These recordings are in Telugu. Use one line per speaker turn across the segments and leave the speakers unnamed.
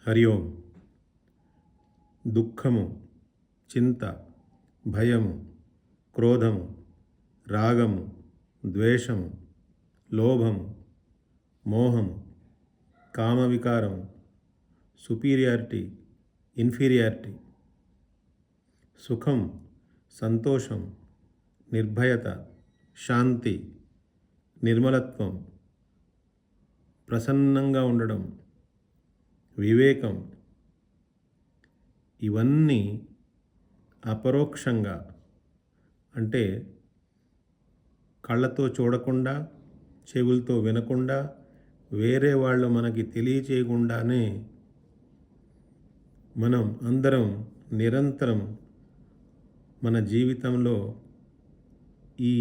హరి ఓం. దుఃఖము, చింత, భయము, క్రోధము, రాగము, ద్వేషము, లోభము, మోహము, కామవికారము, సుపీరియారిటీ, ఇన్ఫీరియారిటీ, సుఖం, సంతోషం, నిర్భయత, శాంతి, నిర్మలత్వం, ప్రసన్నంగా ఉండడం, వివేకం, ఇవన్నీ అపరోక్షంగా, అంటే కళ్ళతో చూడకుండా, చెవులతో వినకుండా, వేరే వాళ్ళు మనకి తెలియచేయకుండానే మనం అందరం నిరంతరం మన జీవితంలో ఈ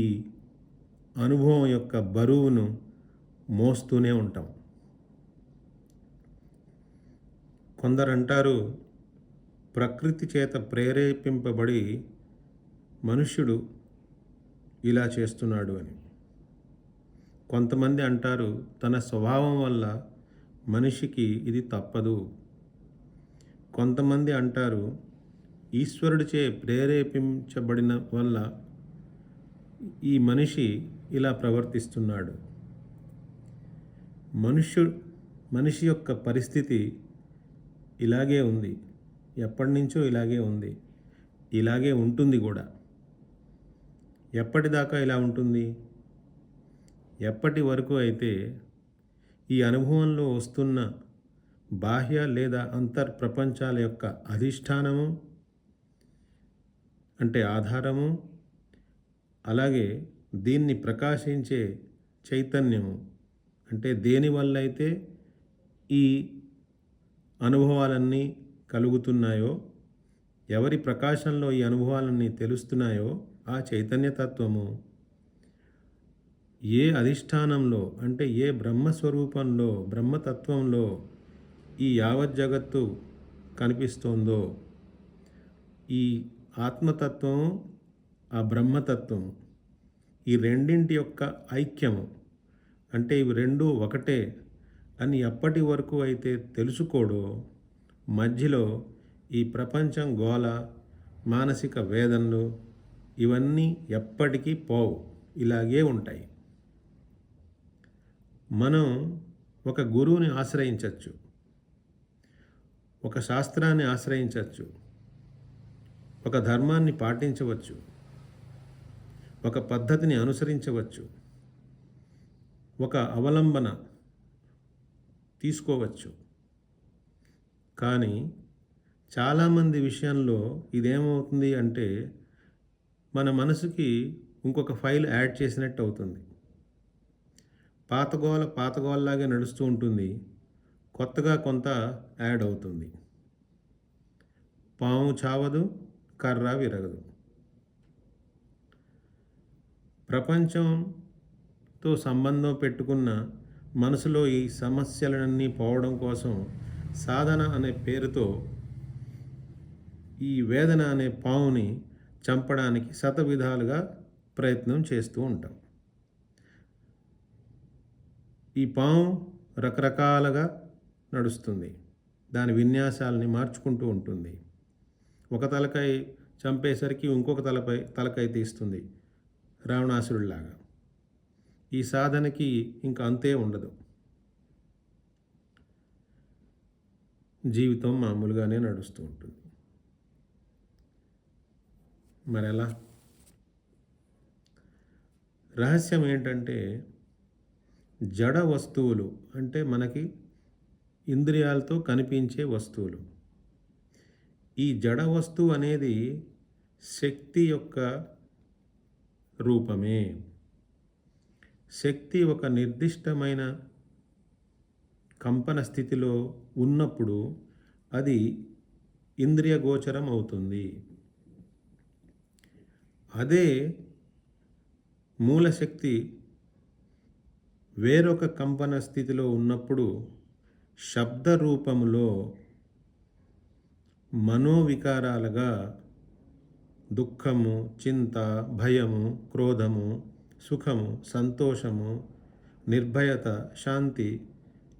అనుభవం యొక్క బరువును మోస్తూనే ఉంటాం. కొందరంటారు, ప్రకృతి చేత ప్రేరేపింపబడి మనుష్యుడు ఇలా చేస్తున్నాడు అని. కొంతమంది అంటారు, తన స్వభావం వల్ల మనిషికి ఇది తప్పదు. కొంతమంది అంటారు, ఈశ్వరుడిచే ప్రేరేపించబడిన వల్ల ఈ మనిషి ఇలా ప్రవర్తిస్తున్నాడు. మనిషి యొక్క పరిస్థితి ఇలాగే ఉంది, ఎప్పటి నుంచో ఇలాగే ఉంది, ఇలాగే ఉంటుంది కూడా. ఎప్పటిదాకా ఇలా ఉంటుంది? ఎప్పటి వరకు అయితే ఈ అనుభవంలో వస్తున్న బాహ్య లేదా అంతర్ప్రపంచాల యొక్క అధిష్టానము అంటే ఆధారము, అలాగే దీన్ని ప్రకాశించే చైతన్యము అంటే దేనివల్ల అయితే ఈ అనుభవాలన్నీ కలుగుతున్నాయో, ఎవరి ప్రకాశంలో ఈ అనుభవాలన్నీ తెలుస్తున్నాయో ఆ చైతన్యతత్వము ఏ అధిష్టానంలో అంటే ఏ బ్రహ్మస్వరూపంలో, బ్రహ్మతత్వంలో ఈ యావత్ జగత్తు కనిపిస్తోందో, ఈ ఆత్మతత్వం, ఆ బ్రహ్మతత్వం, ఈ రెండింటి యొక్క ఐక్యము అంటే ఇవి రెండూ ఒకటే అని ఎప్పటి వరకు అయితే తెలుసుకోడో, మధ్యలో ఈ ప్రపంచం గోల, మానసిక వేదనలు ఇవన్నీ ఎప్పటికీ పోవు, ఇలాగే ఉంటాయి. మనం ఒక గురువుని ఆశ్రయించవచ్చు, ఒక శాస్త్రాన్ని ఆశ్రయించవచ్చు, ఒక ధర్మాన్ని పాటించవచ్చు, ఒక పద్ధతిని అనుసరించవచ్చు, ఒక అవలంబన తీసుకోవచ్చు. కానీ చాలామంది విషయంలో ఇదేమవుతుంది అంటే మన మనసుకి ఇంకొక ఫైల్ యాడ్ చేసినట్టు అవుతుంది. పాతగోల్లాగే నడుస్తూ ఉంటుంది, కొత్తగా కొంత యాడ్ అవుతుంది. పాము చావదు, కర్ర విరగదు. ప్రపంచంతో సంబంధం పెట్టుకున్న మనసులో ఈ సమస్యలన్నీ పోవడం కోసం సాధన అనే పేరుతో ఈ వేదన అనే పాముని చంపడానికి శతవిధాలుగా ప్రయత్నం చేస్తూ ఉంటాం. ఈ పాము రకరకాలుగా నడుస్తుంది, దాని విన్యాసాలని మార్చుకుంటూ ఉంటుంది. ఒక తలకాయ చంపేసరికి ఇంకొక తలకాయ తీస్తుంది, రావణాసురుడిలాగా. ఈ సాధనకి ఇంకా అంతే ఉండదు. జీవితం మామూలుగానే నడుస్తూ ఉంటుంది. మరెలా? రహస్యం ఏంటంటే, జడ వస్తువులు అంటే మనకి ఇంద్రియాలతో కనిపించే వస్తువులు, ఈ జడ వస్తువు అనేది శక్తి యొక్క రూపమే. శక్తి ఒక నిర్దిష్టమైన కంపన స్థితిలో ఉన్నప్పుడు అది ఇంద్రియ గోచరం అవుతుంది. అదే మూలశక్తి వేరొక కంపన స్థితిలో ఉన్నప్పుడు శబ్ద రూపములో మనోవికారాలుగా దుఃఖము, చింత, భయము, క్రోధము, సుఖము, సంతోషము, నిర్భయత, శాంతి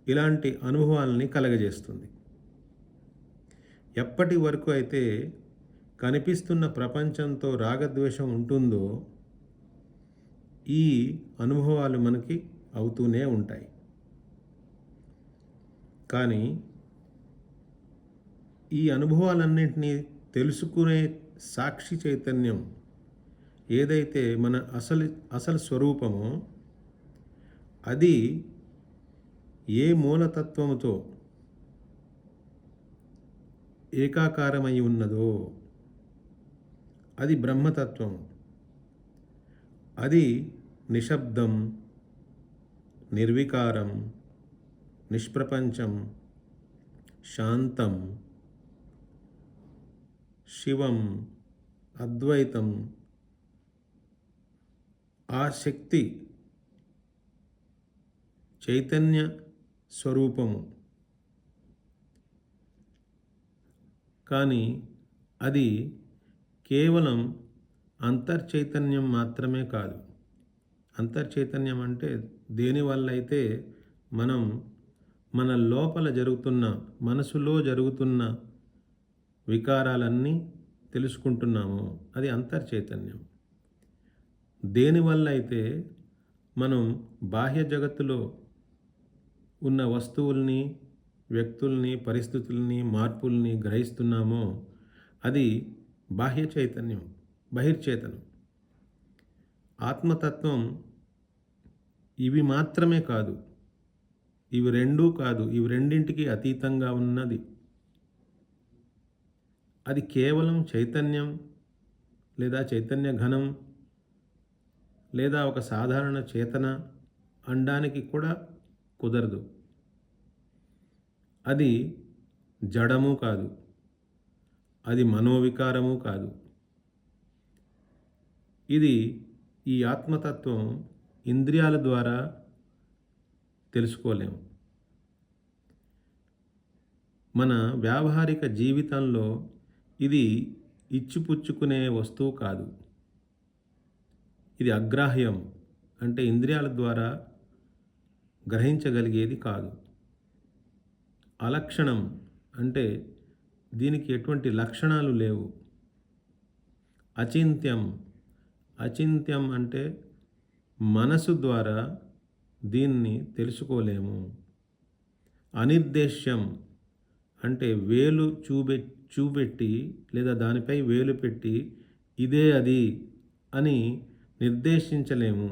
ఇలాంటి అనుభవాలని కలగజేస్తుంది. ఎప్పటి వరకు అయితే కనిపిస్తున్న ప్రపంచంతో రాగద్వేషం ఉంటుందో ఈ అనుభవాలు మనకి అవుతూనే ఉంటాయి. కానీ ఈ అనుభవాలన్నింటినీ తెలుసుకునే సాక్షి చైతన్యం ఏదైతే మన అసలు స్వరూపమో అది ఏ మూలతత్వముతో ఏకాకారమై ఉన్నదో అది బ్రహ్మతత్వం. అది నిశ్శబ్దం, నిర్వికారం, నిష్ప్రపంచం, శాంతం, శివం, అద్వైతం. ఆ శక్తి చైతన్య స్వరూపము. కానీ అది కేవలం అంతర్చైతన్యం మాత్రమే కాదు. అంతర్చైతన్యం అంటే దేనివల్ల అయితే మనం మన లోపల జరుగుతున్న, మనసులో జరుగుతున్న వికారాలన్నీ తెలుసుకుంటున్నామో అది అంతర్చైతన్యం. దేనివల్ల అయితే మనం బాహ్య జగత్తులో ఉన్న వస్తువుల్ని, వ్యక్తుల్ని, పరిస్థితుల్ని, మార్పుల్ని గ్రహిస్తున్నామో అది బాహ్య చైతన్యం, బహిర్చేతనం. ఆత్మతత్వం ఇవి మాత్రమే కాదు, ఇవి రెండూ కాదు, ఇవి రెండింటికి అతీతంగా ఉన్నది. అది కేవలం చైతన్యం లేదా చైతన్య ఘనం లేదా ఒక సాధారణ చేతన అనడానికి కూడా కుదరదు. అది జడము కాదు, అది మనోవికారము కాదు. ఇది ఈ ఆత్మతత్వం ఇంద్రియాల ద్వారా తెలుసుకోలేము. మన వ్యావహారిక జీవితంలో ఇది ఇచ్చిపుచ్చుకునే వస్తువు కాదు. ఇది అగ్రాహ్యం, అంటే ఇంద్రియాల ద్వారా గ్రహించగలిగేది కాదు. అలక్షణం అంటే దీనికి ఎటువంటి లక్షణాలు లేవు. అచింత్యం, అచింత్యం అంటే మనసు ద్వారా దీన్ని తెలుసుకోలేము. అనిర్దేశ్యం అంటే వేలు చూపెట్టి లేదా దానిపై వేలు పెట్టి ఇదే అది అని నిర్దేశించలేము.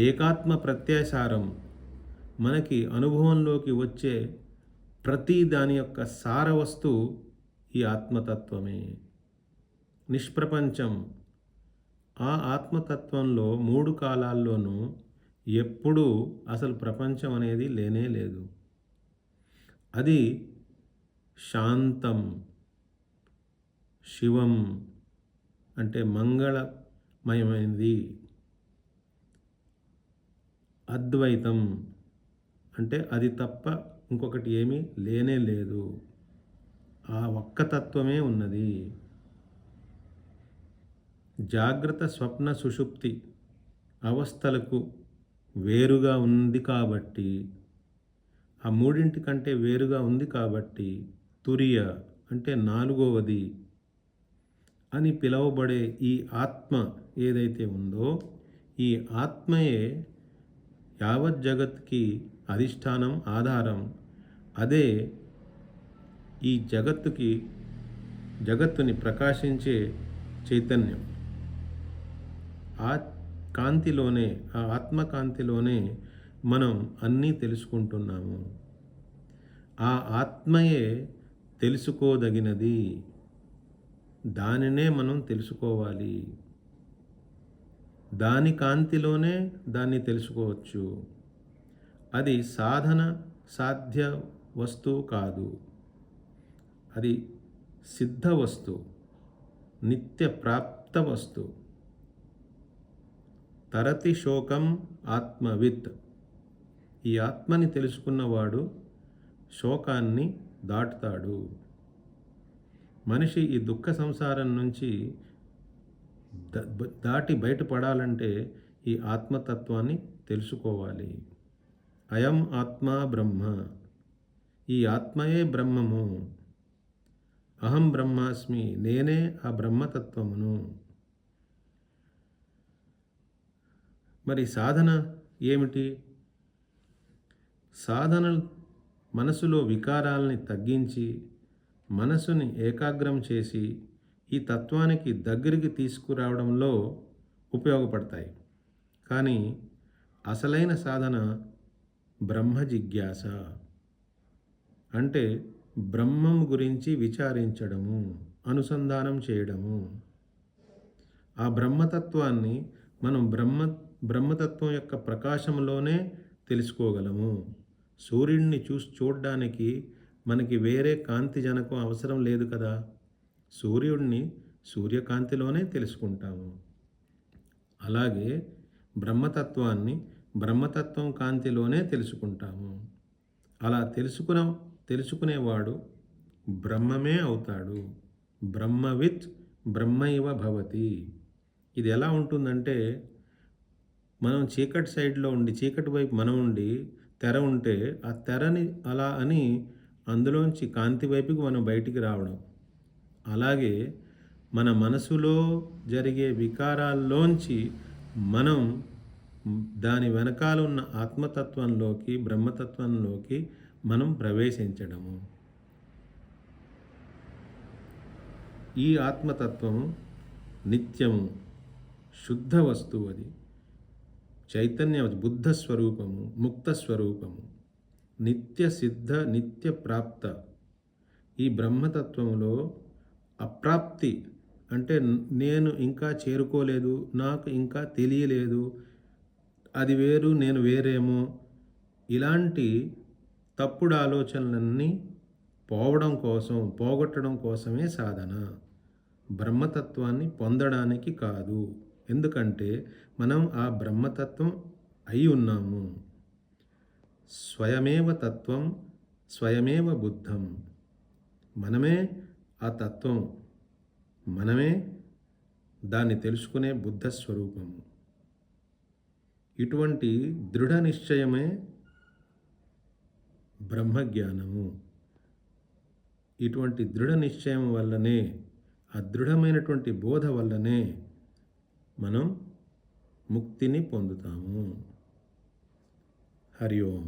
ఏకాత్మ ప్రత్యాసారం మనకి అనుభవంలోకి వచ్చే ప్రతి దాని యొక్క సారవస్తు ఈ ఆత్మతత్వమే. నిష్ప్రపంచం, ఆ ఆత్మతత్వంలో 3 కాలాల్లోనూ ఎప్పుడూ అసలు ప్రపంచం అనేది లేనే లేదు. అది శాంతం, శివం అంటే మంగళమయమైనది. అద్వైతం అంటే అది తప్ప ఇంకొకటి ఏమీ లేనే లేదు, ఆ ఒక్క తత్వమే ఉన్నది. జాగ్రత్త, స్వప్న, సుషుప్తి అవస్థలకు వేరుగా ఉంది కాబట్టి, ఆ మూడింటికంటే వేరుగా ఉంది కాబట్టి తురియ అంటే 4వది అని పిలువబడే ఈ ఆత్మ ఏదైతే ఉందో ఈ ఆత్మయే యావత్ జగత్కి అధిష్టానం, ఆధారం. అదే ఈ జగత్తుని ప్రకాశించే చైతన్యం. ఆ కాంతిలోనే, ఆ ఆత్మకాంతిలోనే మనం అన్నీ తెలుసుకుంటున్నాము. ఆ ఆత్మయే తెలుసుకోదగినది, దానినే మనం తెలుసుకోవాలి. దాని కాంతిలోనే దాన్ని తెలుసుకోవచ్చు. అది సాధ్య వస్తువు కాదు, అది సిద్ధ వస్తువు, నిత్య ప్రాప్త వస్తువు. తరతి శోకం ఆత్మవిత్, ఈ ఆత్మని తెలుసుకున్నవాడు శోకాన్ని దాటుతాడు. మనిషి ఈ దుఃఖ సంసారం నుంచి దాటి బయటపడాలంటే ఈ ఆత్మతత్వాన్ని తెలుసుకోవాలి. అయం ఆత్మా బ్రహ్మ, ఈ ఆత్మయే బ్రహ్మము. అహం బ్రహ్మాస్మి, నేనే ఆ బ్రహ్మతత్వమును. మరి సాధన ఏమిటి? సాధన మనసులో వికారాల్ని తగ్గించి మనసుని ఏకాగ్రం చేసి ఈ తత్వానికి దగ్గరికి తీసుకురావడంలో ఉపయోగపడతాయి. కానీ అసలైన సాధన బ్రహ్మ జిజ్ఞాస, అంటే బ్రహ్మం గురించి విచారించడము, అనుసంధానం చేయడము. ఆ బ్రహ్మతత్వాన్ని మనం బ్రహ్మతత్వం యొక్క ప్రకాశంలోనే తెలుసుకోగలము. సూర్యుడిని చూడడానికి మనకి వేరే కాంతి జనకం అవసరం లేదు కదా. సూర్యుడిని సూర్యకాంతిలోనే తెలుసుకుంటాము. అలాగే బ్రహ్మతత్వాన్ని బ్రహ్మతత్వం కాంతిలోనే తెలుసుకుంటాము. అలా తెలుసుకునేవాడు బ్రహ్మమే అవుతాడు. బ్రహ్మవిత్ బ్రహ్మైవ భవతి. ఇది ఎలా ఉంటుందంటే, మనం చీకటి సైడ్లో ఉండి, చీకటి వైపు మనం ఉండి తెర ఉంటే ఆ తెరని అలా అని అందులోంచి కాంతి వైపుకి మనం బయటికి రావడం. అలాగే మన మనసులో జరిగే వికారాల్లోంచి మనం దాని వెనకాల ఉన్న ఆత్మతత్వంలోకి, బ్రహ్మతత్వంలోకి మనం ప్రవేశించడము. ఈ ఆత్మతత్వము నిత్యము, శుద్ధ వస్తువు. అది చైతన్య బుద్ధ స్వరూపము, ముక్త స్వరూపము, నిత్య సిద్ధ, నిత్య ప్రాప్త. ఈ బ్రహ్మతత్వంలో అప్రాప్తి అంటే నేను ఇంకా చేరుకోలేదు, నాకు ఇంకా తెలియలేదు, అది వేరు నేను వేరేమో, ఇలాంటి తప్పుడు ఆలోచనలన్నీ పోగొట్టడం కోసమే సాధన. బ్రహ్మతత్వాన్ని పొందడానికి కాదు. ఎందుకంటే మనం ఆ బ్రహ్మతత్వం అయి ఉన్నాము. స్వయమేవ తత్వం, స్వయమేవ బుద్ధం. మనమే ఆ తత్వం, మనమే దాన్ని తెలుసుకునే బుద్ధ స్వరూపము. ఇటువంటి దృఢ నిశ్చయమే బ్రహ్మజ్ఞానము. ఇటువంటి దృఢ నిశ్చయం వల్లనే, ఆ దృఢమైనటువంటి బోధ వల్లనే మనం ముక్తిని పొందుతాము. హరి ఓం.